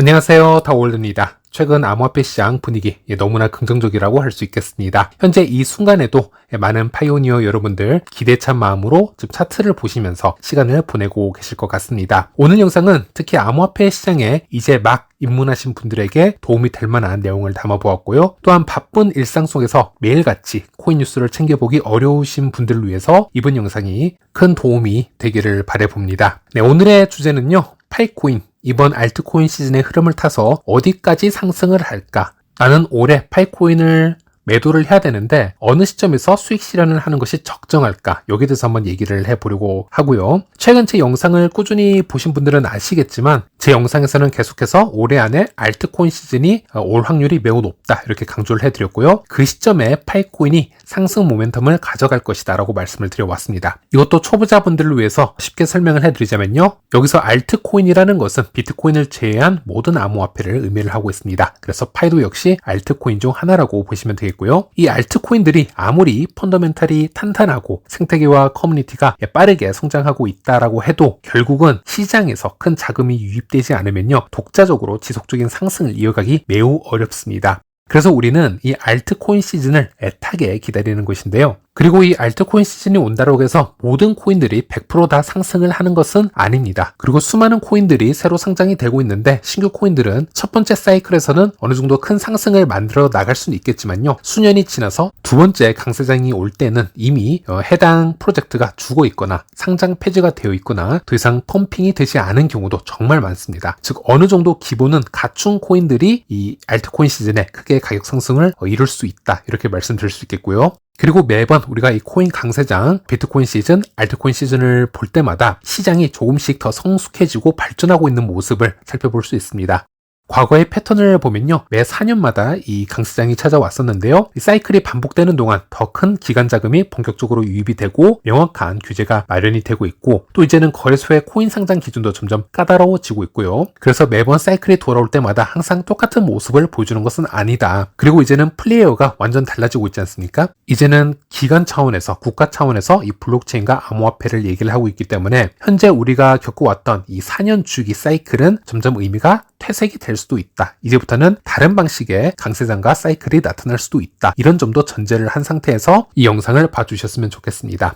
안녕하세요, 다올입니다. 최근 암호화폐 시장 분위기 너무나 긍정적이라고 할 수 있겠습니다. 현재 이 순간에도 많은 파이오니어 여러분들 기대찬 마음으로 지금 차트를 보시면서 시간을 보내고 계실 것 같습니다. 오늘 영상은 특히 암호화폐 시장에 이제 막 입문하신 분들에게 도움이 될 만한 내용을 담아보았고요. 또한 바쁜 일상 속에서 매일같이 코인 뉴스를 챙겨보기 어려우신 분들을 위해서 이번 영상이 큰 도움이 되기를 바라봅니다. 네, 오늘의 주제는요, 파이코인. 이번 알트코인 시즌의 흐름을 타서 어디까지 상승을 할까? 나는 올해 파이코인을 매도를 해야 되는데 어느 시점에서 수익 실현을 하는 것이 적정할까? 여기에 대해서 한번 얘기를 해보려고 하고요. 최근 제 영상을 꾸준히 보신 분들은 아시겠지만 제 영상에서는 계속해서 올해 안에 알트코인 시즌이 올 확률이 매우 높다 이렇게 강조를 해드렸고요. 그 시점에 파이코인이 상승 모멘텀을 가져갈 것이다 라고 말씀을 드려왔습니다. 이것도 초보자분들을 위해서 쉽게 설명을 해드리자면요. 여기서 알트코인이라는 것은 비트코인을 제외한 모든 암호화폐를 의미를 하고 있습니다. 그래서 파이도 역시 알트코인 중 하나라고 보시면 되겠고요. 이 알트코인들이 아무리 펀더멘탈이 탄탄하고 생태계와 커뮤니티가 빠르게 성장하고 있다라고 해도 결국은 시장에서 큰 자금이 유입되지 않으면요. 독자적으로 지속적인 상승을 이어가기 매우 어렵습니다. 그래서 우리는 이 알트코인 시즌을 애타게 기다리는 것인데요. 그리고 이 알트코인 시즌이 온다고 해서 모든 코인들이 100% 다 상승을 하는 것은 아닙니다. 그리고 수많은 코인들이 새로 상장이 되고 있는데 신규 코인들은 첫 번째 사이클에서는 어느 정도 큰 상승을 만들어 나갈 수는 있겠지만요. 수년이 지나서 두 번째 강세장이 올 때는 이미 해당 프로젝트가 죽어 있거나 상장 폐지가 되어 있거나 더 이상 펌핑이 되지 않은 경우도 정말 많습니다. 즉 어느 정도 기본은 갖춘 코인들이 이 알트코인 시즌에 크게 가격 상승을 이룰 수 있다. 이렇게 말씀드릴 수 있겠고요. 그리고 매번 우리가 이 코인 강세장, 비트코인 시즌, 알트코인 시즌을 볼 때마다 시장이 조금씩 더 성숙해지고 발전하고 있는 모습을 살펴볼 수 있습니다. 과거의 패턴을 보면요. 매 4년마다 이 강세장이 찾아왔었는데요. 이 사이클이 반복되는 동안 더 큰 기관 자금이 본격적으로 유입이 되고 명확한 규제가 마련이 되고 있고 또 이제는 거래소의 코인 상장 기준도 점점 까다로워지고 있고요. 그래서 매번 사이클이 돌아올 때마다 항상 똑같은 모습을 보여주는 것은 아니다. 그리고 이제는 플레이어가 완전 달라지고 있지 않습니까? 이제는 기관 차원에서 국가 차원에서 이 블록체인과 암호화폐를 얘기를 하고 있기 때문에 현재 우리가 겪어왔던 이 4년 주기 사이클은 점점 의미가 퇴색이 될 수도 있다. 이제부터는 다른 방식의 강세장과 사이클이 나타날 수도 있다. 이런 점도 전제를 한 상태에서 이 영상을 봐주셨으면 좋겠습니다.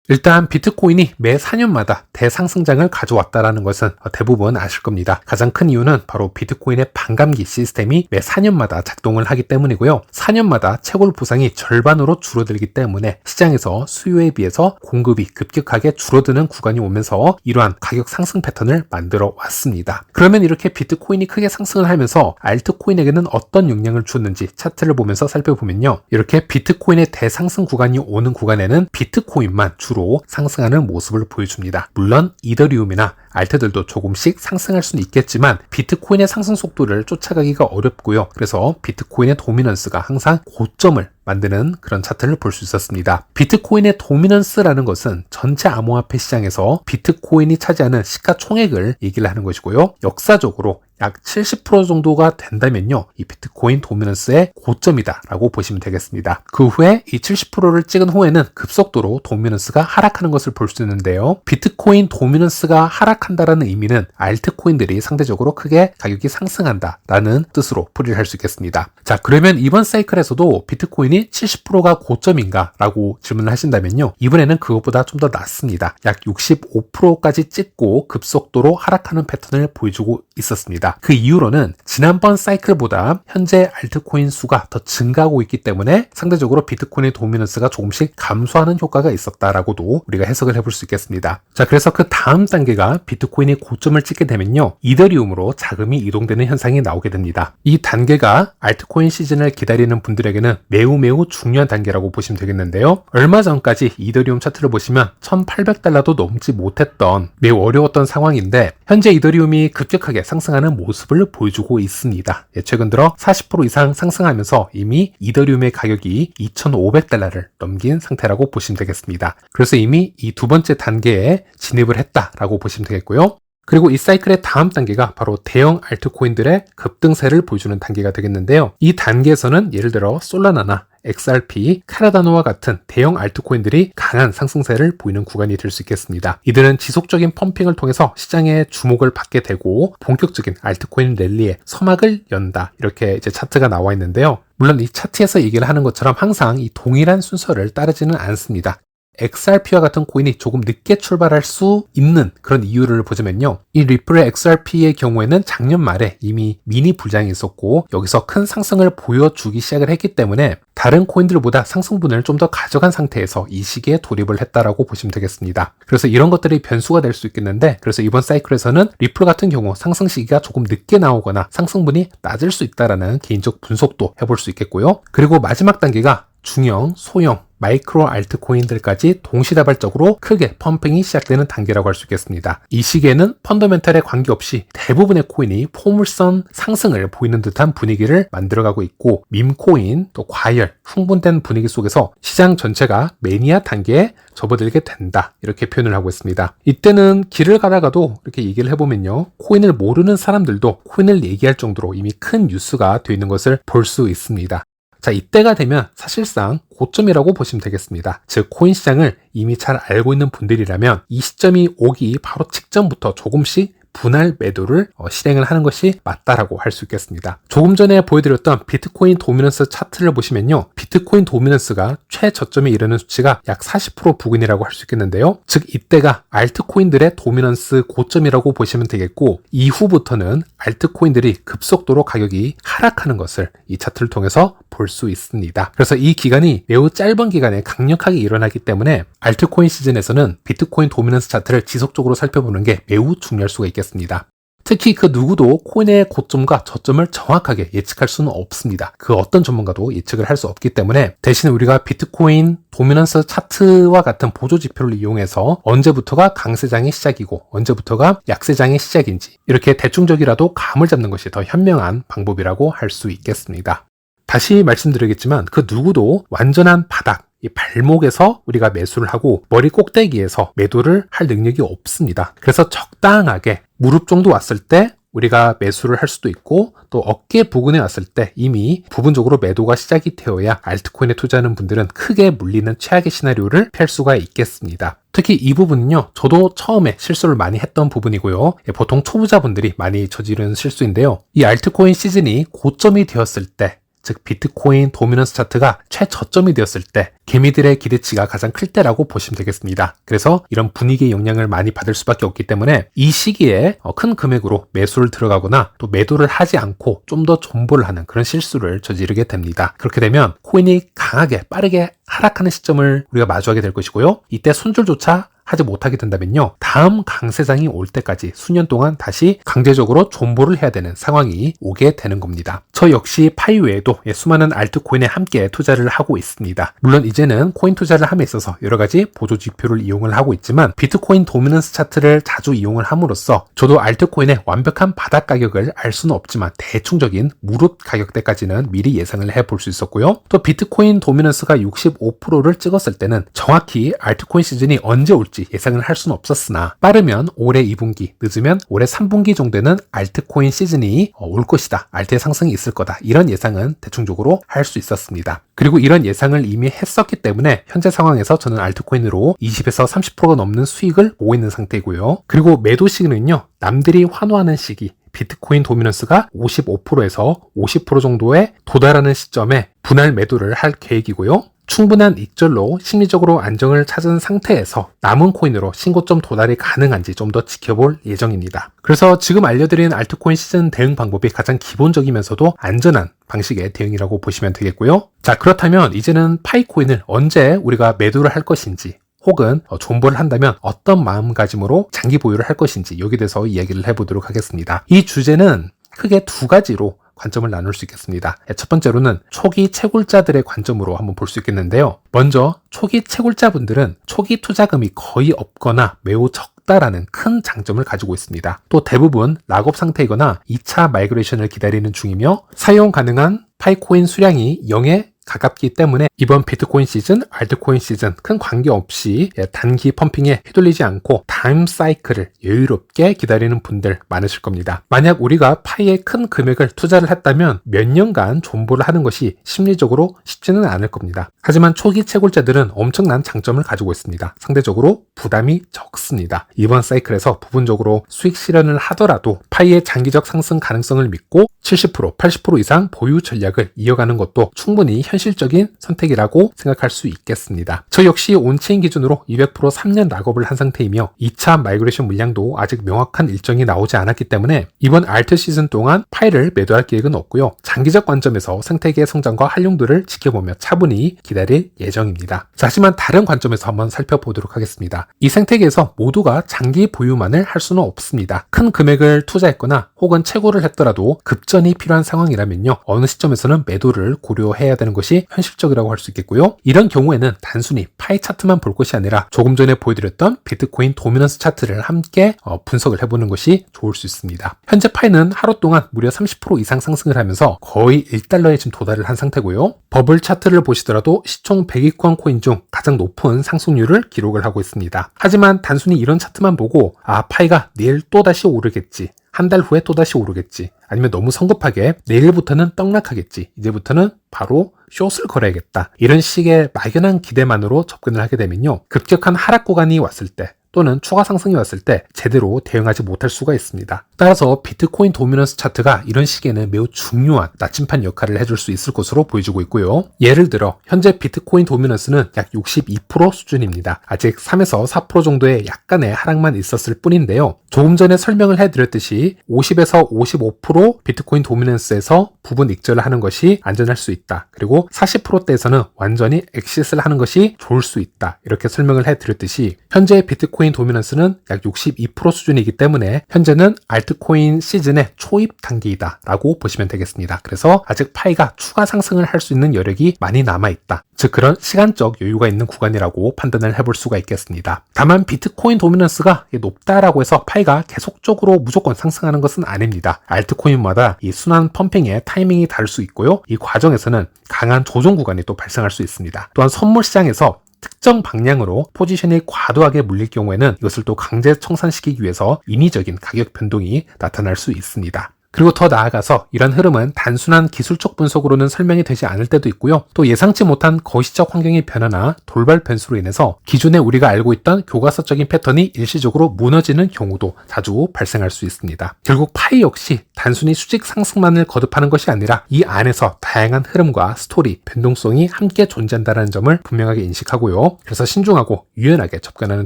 일단 비트코인이 매 4년마다 대상승장을 가져왔다는 것은 대부분 아실 겁니다. 가장 큰 이유는 바로 비트코인의 반감기 시스템이 매 4년마다 작동을 하기 때문이고요. 4년마다 채굴 보상이 절반으로 줄어들기 때문에 시장에서 수요에 비해서 공급이 급격하게 줄어드는 구간이 오면서 이러한 가격 상승 패턴을 만들어 왔습니다. 그러면 이렇게 비트코인이 크게 상승을 하면서 알트코인에게는 어떤 영향을 주었는지 차트를 보면서 살펴보면요. 이렇게 비트코인의 대상승 구간이 오는 구간에는 비트코인만 주로 상승하는 모습을 보여줍니다. 물론 이더리움이나 알트들도 조금씩 상승할 수는 있겠지만 비트코인의 상승 속도를 쫓아가기가 어렵고요. 그래서 비트코인의 도미넌스가 항상 고점을 만드는 그런 차트를 볼 수 있었습니다. 비트코인의 도미넌스라는 것은 전체 암호화폐 시장에서 비트코인이 차지하는 시가총액을 얘기를 하는 것이고요. 역사적으로 약 70% 정도가 된다면요. 이 비트코인 도미넌스의 고점이다 라고 보시면 되겠습니다. 그 후에 이 70%를 찍은 후에는 급속도로 도미넌스가 하락하는 것을 볼 수 있는데요. 비트코인 도미넌스가 하락한다라는 의미는 알트코인들이 상대적으로 크게 가격이 상승한다라는 뜻으로 풀이를 할 수 있겠습니다. 자, 그러면 이번 사이클에서도 비트코인이 70%가 고점인가 라고 질문을 하신다면요. 이번에는 그것보다 좀 더 낮습니다. 약 65%까지 찍고 급속도로 하락하는 패턴을 보여주고 있었습니다. 그 이유로는 지난번 사이클보다 현재 알트코인 수가 더 증가하고 있기 때문에 상대적으로 비트코인의 도미넌스가 조금씩 감소하는 효과가 있었다라고도 우리가 해석을 해볼 수 있겠습니다. 자, 그래서 그 다음 단계가 비트코인이 고점을 찍게 되면요. 이더리움으로 자금이 이동되는 현상이 나오게 됩니다. 이 단계가 알트코인 시즌을 기다리는 분들에게는 매우 중요한 단계라고 보시면 되겠는데요. 얼마 전까지 이더리움 차트를 보시면 1800달러도 넘지 못했던 매우 어려웠던 상황인데 현재 이더리움이 급격하게 상승하는 모습을 보여주고 있습니다. 최근 들어 40% 이상 상승하면서 이미 이더리움의 가격이 2500달러를 넘긴 상태라고 보시면 되겠습니다. 그래서 이미 이 두 번째 단계에 진입을 했다라고 보시면 되겠고요. 그리고 이 사이클의 다음 단계가 바로 대형 알트코인들의 급등세를 보여주는 단계가 되겠는데요. 이 단계에서는 예를 들어 솔라나나 XRP, 카라다노와 같은 대형 알트코인들이 강한 상승세를 보이는 구간이 될 수 있겠습니다. 이들은 지속적인 펌핑을 통해서 시장의 주목을 받게 되고 본격적인 알트코인 랠리에 서막을 연다. 이렇게 이제 차트가 나와 있는데요. 물론 이 차트에서 얘기를 하는 것처럼 항상 이 동일한 순서를 따르지는 않습니다. XRP와 같은 코인이 조금 늦게 출발할 수 있는 그런 이유를 보자면요. 이 리플의 XRP의 경우에는 작년 말에 이미 미니 불장이 있었고 여기서 큰 상승을 보여주기 시작을 했기 때문에 다른 코인들보다 상승분을 좀 더 가져간 상태에서 이 시기에 돌입을 했다라고 보시면 되겠습니다. 그래서 이런 것들이 변수가 될 수 있겠는데 그래서 이번 사이클에서는 리플 같은 경우 상승 시기가 조금 늦게 나오거나 상승분이 낮을 수 있다라는 개인적 분석도 해볼 수 있겠고요. 그리고 마지막 단계가 중형, 소형, 마이크로 알트코인들까지 동시다발적으로 크게 펌핑이 시작되는 단계라고 할 수 있겠습니다. 이 시기에는 펀더멘털에 관계없이 대부분의 코인이 포물선 상승을 보이는 듯한 분위기를 만들어가고 있고 밈코인, 또 과열, 흥분된 분위기 속에서 시장 전체가 매니아 단계에 접어들게 된다. 이렇게 표현을 하고 있습니다. 이때는 길을 가다가도 이렇게 얘기를 해보면요. 코인을 모르는 사람들도 코인을 얘기할 정도로 이미 큰 뉴스가 되어 있는 것을 볼 수 있습니다. 자, 이때가 되면 사실상 고점이라고 보시면 되겠습니다. 즉, 코인 시장을 이미 잘 알고 있는 분들이라면 이 시점이 오기 바로 직전부터 조금씩 분할 매도를 실행을 하는 것이 맞다라고 할 수 있겠습니다. 조금 전에 보여드렸던 비트코인 도미넌스 차트를 보시면요. 비트코인 도미넌스가 최저점에 이르는 수치가 약 40% 부근이라고 할 수 있겠는데요. 즉 이때가 알트코인들의 도미넌스 고점이라고 보시면 되겠고 이후부터는 알트코인들이 급속도로 가격이 하락하는 것을 이 차트를 통해서 볼 수 있습니다. 그래서 이 기간이 매우 짧은 기간에 강력하게 일어나기 때문에 알트코인 시즌에서는 비트코인 도미넌스 차트를 지속적으로 살펴보는 게 매우 중요할 수가 있겠습니다. 특히 그 누구도 코인의 고점과 저점을 정확하게 예측할 수는 없습니다. 그 어떤 전문가도 예측을 할 수 없기 때문에 대신 우리가 비트코인 도미넌스 차트와 같은 보조 지표를 이용해서 언제부터가 강세장의 시작이고 언제부터가 약세장의 시작인지 이렇게 대충적이라도 감을 잡는 것이 더 현명한 방법이라고 할 수 있겠습니다. 다시 말씀드리겠지만 그 누구도 완전한 바닥, 이 발목에서 우리가 매수를 하고 머리 꼭대기에서 매도를 할 능력이 없습니다. 그래서 적당하게 무릎 정도 왔을 때 우리가 매수를 할 수도 있고 또 어깨 부근에 왔을 때 이미 부분적으로 매도가 시작이 되어야 알트코인에 투자하는 분들은 크게 물리는 최악의 시나리오를 피할 수가 있겠습니다. 특히 이 부분은요, 저도 처음에 실수를 많이 했던 부분이고요. 보통 초보자분들이 많이 저지르는 실수인데요. 이 알트코인 시즌이 고점이 되었을 때 즉 비트코인 도미넌스 차트가 최저점이 되었을 때 개미들의 기대치가 가장 클 때라고 보시면 되겠습니다. 그래서 이런 분위기의 영향을 많이 받을 수밖에 없기 때문에 이 시기에 큰 금액으로 매수를 들어가거나 또 매도를 하지 않고 좀 더 존버를 하는 그런 실수를 저지르게 됩니다. 그렇게 되면 코인이 강하게 빠르게 하락하는 시점을 우리가 마주하게 될 것이고요. 이때 손절조차 하지 못하게 된다면요. 다음 강세장이 올 때까지 수년 동안 다시 강제적으로 존버를 해야 되는 상황이 오게 되는 겁니다. 저 역시 파이 외에도 수많은 알트코인에 함께 투자를 하고 있습니다. 물론 이제는 코인 투자를 함에 있어서 여러 가지 보조 지표를 이용을 하고 있지만 비트코인 도미넌스 차트를 자주 이용을 함으로써 저도 알트코인의 완벽한 바닥 가격을 알 수는 없지만 대충적인 무릎 가격대까지는 미리 예상을 해볼 수 있었고요. 또 비트코인 도미넌스가 65%를 찍었을 때는 정확히 알트코인 시즌이 언제 올지 예상을 할 수는 없었으나 빠르면 올해 2분기, 늦으면 올해 3분기 정도는 알트코인 시즌이 올 것이다. 알트의 상승이 있을 거다. 이런 예상은 대충적으로 할 수 있었습니다. 그리고 이런 예상을 이미 했었기 때문에 현재 상황에서 저는 알트코인으로 20에서 30%가 넘는 수익을 보고 있는 상태이고요. 그리고 매도 시기는요. 남들이 환호하는 시기, 비트코인 도미넌스가 55%에서 50% 정도에 도달하는 시점에 분할 매도를 할 계획이고요. 충분한 익절로 심리적으로 안정을 찾은 상태에서 남은 코인으로 신고점 도달이 가능한지 좀 더 지켜볼 예정입니다. 그래서 지금 알려드린 알트코인 시즌 대응 방법이 가장 기본적이면서도 안전한 방식의 대응이라고 보시면 되겠고요. 자, 그렇다면 이제는 파이코인을 언제 우리가 매도를 할 것인지 혹은 존버를 한다면 어떤 마음가짐으로 장기 보유를 할 것인지 여기에 대해서 이야기를 해보도록 하겠습니다. 이 주제는 크게 두 가지로 관점을 나눌 수 있겠습니다. 첫 번째로는 초기 채굴자들의 관점으로 한번 볼 수 있겠는데요. 먼저 초기 채굴자분들은 초기 투자금이 거의 없거나 매우 적다라는 큰 장점을 가지고 있습니다. 또 대부분 락업 상태이거나 2차 마이그레이션을 기다리는 중이며 사용 가능한 파이코인 수량이 0에 가깝기 때문에 이번 비트코인 시즌, 알트코인 시즌 큰 관계없이 단기 펌핑에 휘둘리지 않고 타임 사이클을 여유롭게 기다리는 분들 많으실 겁니다. 만약 우리가 파이에 큰 금액을 투자를 했다면 몇 년간 존버를 하는 것이 심리적으로 쉽지는 않을 겁니다. 하지만 초기 채굴자들은 엄청난 장점을 가지고 있습니다. 상대적으로 부담이 적습니다. 이번 사이클에서 부분적으로 수익 실현을 하더라도 파이의 장기적 상승 가능성을 믿고 70%, 80% 이상 보유 전략을 이어가는 것도 충분히 현실적인 선택이라고 생각할 수 있겠습니다. 저 역시 온체인 기준으로 200% 3년 락업을 한 상태이며 2차 마이그레이션 물량도 아직 명확한 일정이 나오지 않았기 때문에 이번 알트 시즌 동안 파이를 매도할 계획은 없고요. 장기적 관점에서 생태계의 성장과 활용도를 지켜보며 차분히 기다릴 예정입니다. 자, 하지만 다른 관점에서 한번 살펴보도록 하겠습니다. 이 생태계에서 모두가 장기 보유만을 할 수는 없습니다. 큰 금액을 투자했거나 혹은 채굴을 했더라도 급전이 필요한 상황이라면요. 어느 시점에서는 매도를 고려해야 되는 것이 현실적이라고 할 수 있겠고요. 이런 경우에는 단순히 파이 차트만 볼 것이 아니라 조금 전에 보여드렸던 비트코인 도미넌스 차트를 함께 분석을 해보는 것이 좋을 수 있습니다. 현재 파이는 하루 동안 무려 30% 이상 상승을 하면서 거의 1달러에 지금 도달을 한 상태고요. 버블 차트를 보시더라도 시총 100위권 코인 중 가장 높은 상승률을 기록을 하고 있습니다. 하지만 단순히 이런 차트만 보고 파이가 내일 또다시 오르겠지, 한 달 후에 또다시 오르겠지, 아니면 너무 성급하게 내일부터는 떡락하겠지, 이제부터는 바로 숏을 걸어야겠다, 이런 식의 막연한 기대만으로 접근을 하게 되면요, 급격한 하락 구간이 왔을 때 또는 추가 상승이 왔을 때 제대로 대응하지 못할 수가 있습니다. 따라서 비트코인 도미넌스 차트가 이런 시기에는 매우 중요한 나침판 역할을 해줄 수 있을 것으로 보여지고 있고요. 예를 들어 현재 비트코인 도미넌스는 약 62% 수준입니다. 아직 3에서 4% 정도의 약간의 하락만 있었을 뿐인데요. 조금 전에 설명을 해드렸듯이 50에서 55% 비트코인 도미넌스에서 부분 익절을 하는 것이 안전할 수 있다. 그리고 40%대에서는 완전히 엑시스를 하는 것이 좋을 수 있다. 이렇게 설명을 해드렸듯이 현재 비트코인 도미넌스는 약 62% 수준이기 때문에 현재는 알트코인 시즌의 초입 단계이다 라고 보시면 되겠습니다. 그래서 아직 파이가 추가 상승을 할 수 있는 여력이 많이 남아있다. 즉 그런 시간적 여유가 있는 구간이라고 판단을 해볼 수가 있겠습니다. 다만 비트코인 도미넌스가 높다라고 해서 파이가 계속적으로 무조건 상승하는 것은 아닙니다. 알트코인마다 이 순환 펌핑의 타이밍이 다를 수 있고요. 이 과정에서는 강한 조정 구간이 또 발생할 수 있습니다. 또한 선물 시장에서 특정 방향으로 포지션이 과도하게 물릴 경우에는 이것을 또 강제 청산시키기 위해서 인위적인 가격 변동이 나타날 수 있습니다. 그리고 더 나아가서 이런 흐름은 단순한 기술적 분석으로는 설명이 되지 않을 때도 있고요. 또 예상치 못한 거시적 환경의 변화나 돌발 변수로 인해서 기존에 우리가 알고 있던 교과서적인 패턴이 일시적으로 무너지는 경우도 자주 발생할 수 있습니다. 결국 파이 역시 단순히 수직 상승만을 거듭하는 것이 아니라 이 안에서 다양한 흐름과 스토리, 변동성이 함께 존재한다는 점을 분명하게 인식하고요. 그래서 신중하고 유연하게 접근하는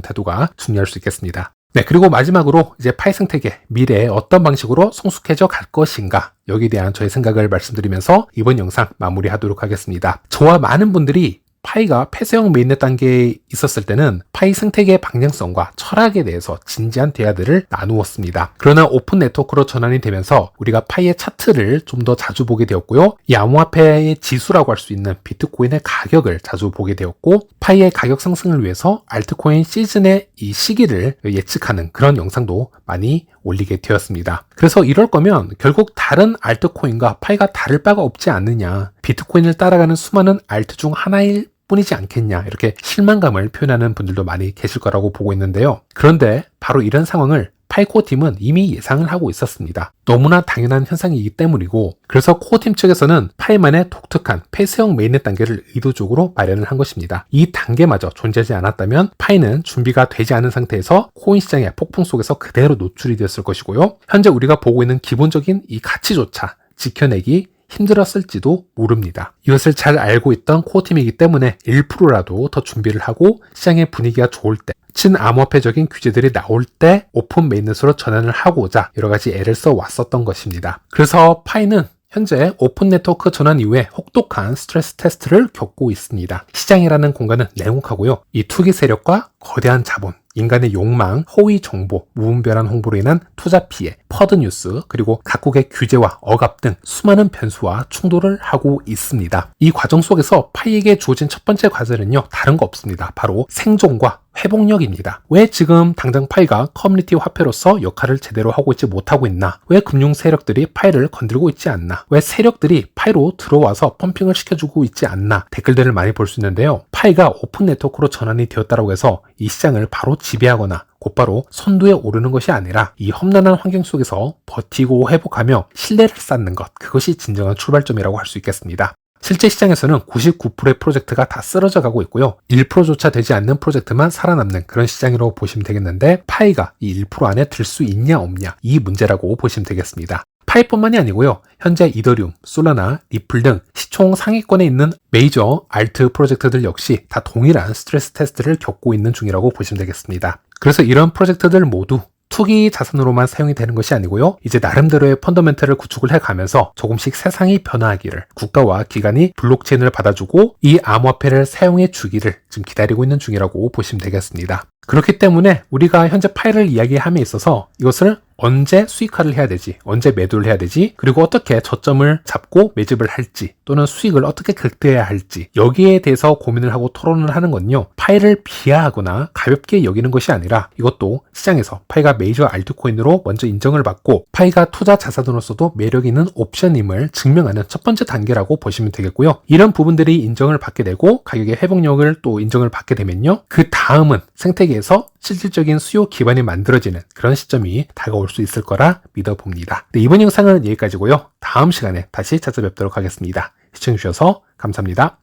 태도가 중요할 수 있겠습니다. 네, 그리고 마지막으로 이제 파이 생태계 미래에 어떤 방식으로 성숙해져 갈 것인가, 여기에 대한 저의 생각을 말씀드리면서 이번 영상 마무리하도록 하겠습니다. 저와 많은 분들이 파이가 폐쇄형 메인넷 단계에 있었을 때는 파이 생태계의 방향성과 철학에 대해서 진지한 대화들을 나누었습니다. 그러나 오픈 네트워크로 전환이 되면서 우리가 파이의 차트를 좀 더 자주 보게 되었고요. 이 암호화폐의 지수라고 할 수 있는 비트코인의 가격을 자주 보게 되었고, 파이의 가격 상승을 위해서 알트코인 시즌의 이 시기를 예측하는 그런 영상도 많이 올리게 되었습니다. 그래서 이럴 거면 결국 다른 알트코인과 파이가 다를 바가 없지 않느냐, 비트코인을 따라가는 수많은 알트 중 하나일 뿐이지 않겠냐, 이렇게 실망감을 표현하는 분들도 많이 계실 거라고 보고 있는데요. 그런데 바로 이런 상황을 파이코어 팀은 이미 예상을 하고 있었습니다. 너무나 당연한 현상이기 때문이고, 그래서 코어팀 측에서는 파이만의 독특한 폐쇄형 메인넷 단계를 의도적으로 마련을 한 것입니다. 이 단계마저 존재하지 않았다면 파이는 준비가 되지 않은 상태에서 코인 시장의 폭풍 속에서 그대로 노출이 되었을 것이고요. 현재 우리가 보고 있는 기본적인 이 가치조차 지켜내기 힘들었을지도 모릅니다. 이것을 잘 알고 있던 코어팀이기 때문에 1%라도 더 준비를 하고 시장의 분위기가 좋을 때, 친암호화폐적인 규제들이 나올 때 오픈 메인넷으로 전환을 하고자 여러 가지 애를 써 왔었던 것입니다. 그래서 파이는 현재 오픈 네트워크 전환 이후에 혹독한 스트레스 테스트를 겪고 있습니다. 시장이라는 공간은 냉혹하고요. 이 투기 세력과 거대한 자본, 인간의 욕망, 허위 정보, 무분별한 홍보로 인한 투자 피해, 퍼드 뉴스, 그리고 각국의 규제와 억압 등 수많은 변수와 충돌을 하고 있습니다. 이 과정 속에서 파이에게 주어진 첫 번째 과제는요, 다른 거 없습니다. 바로 생존과 회복력입니다. 왜 지금 당장 파이가 커뮤니티 화폐로서 역할을 제대로 하고 있지 못하고 있나? 왜 금융 세력들이 파이를 건들고 있지 않나? 왜 세력들이 파이로 들어와서 펌핑을 시켜주고 있지 않나? 댓글들을 많이 볼 수 있는데요. 파이가 오픈 네트워크로 전환이 되었다고 해서 이 시장을 바로 지배하거나 곧바로 선두에 오르는 것이 아니라 이 험난한 환경 속에서 버티고 회복하며 신뢰를 쌓는 것, 그것이 진정한 출발점이라고 할 수 있겠습니다. 실제 시장에서는 99%의 프로젝트가 다 쓰러져 가고 있고요. 1%조차 되지 않는 프로젝트만 살아남는 그런 시장이라고 보시면 되겠는데, 파이가 이 1% 안에 들 수 있냐 없냐, 이 문제라고 보시면 되겠습니다. 파이뿐만이 아니고요. 현재 이더리움, 솔라나, 리플 등 시총 상위권에 있는 메이저 알트 프로젝트들 역시 다 동일한 스트레스 테스트를 겪고 있는 중이라고 보시면 되겠습니다. 그래서 이런 프로젝트들 모두 투기 자산으로만 사용이 되는 것이 아니고요. 이제 나름대로의 펀더멘털을 구축을 해가면서 조금씩 세상이 변화하기를, 국가와 기관이 블록체인을 받아주고 이 암호화폐를 사용해 주기를 지금 기다리고 있는 중이라고 보시면 되겠습니다. 그렇기 때문에 우리가 현재 파이를 이야기함에 있어서 이것을 언제 수익화를 해야 되지, 언제 매도를 해야 되지, 그리고 어떻게 저점을 잡고 매집을 할지, 또는 수익을 어떻게 극대화해야 할지, 여기에 대해서 고민을 하고 토론을 하는 건요, 파이를 비하하거나 가볍게 여기는 것이 아니라 이것도 시장에서 파이가 메이저 알트코인으로 먼저 인정을 받고 파이가 투자 자산으로서도 매력 있는 옵션임을 증명하는 첫 번째 단계라고 보시면 되겠고요. 이런 부분들이 인정을 받게 되고 가격의 회복력을 또 인정을 받게 되면요, 그 다음은 생태계에서 실질적인 수요 기반이 만들어지는 그런 시점이 다가올 수 있을 거라 믿어봅니다. 네, 이번 영상은 여기까지고요. 다음 시간에 다시 찾아뵙도록 하겠습니다. 시청해주셔서 감사합니다.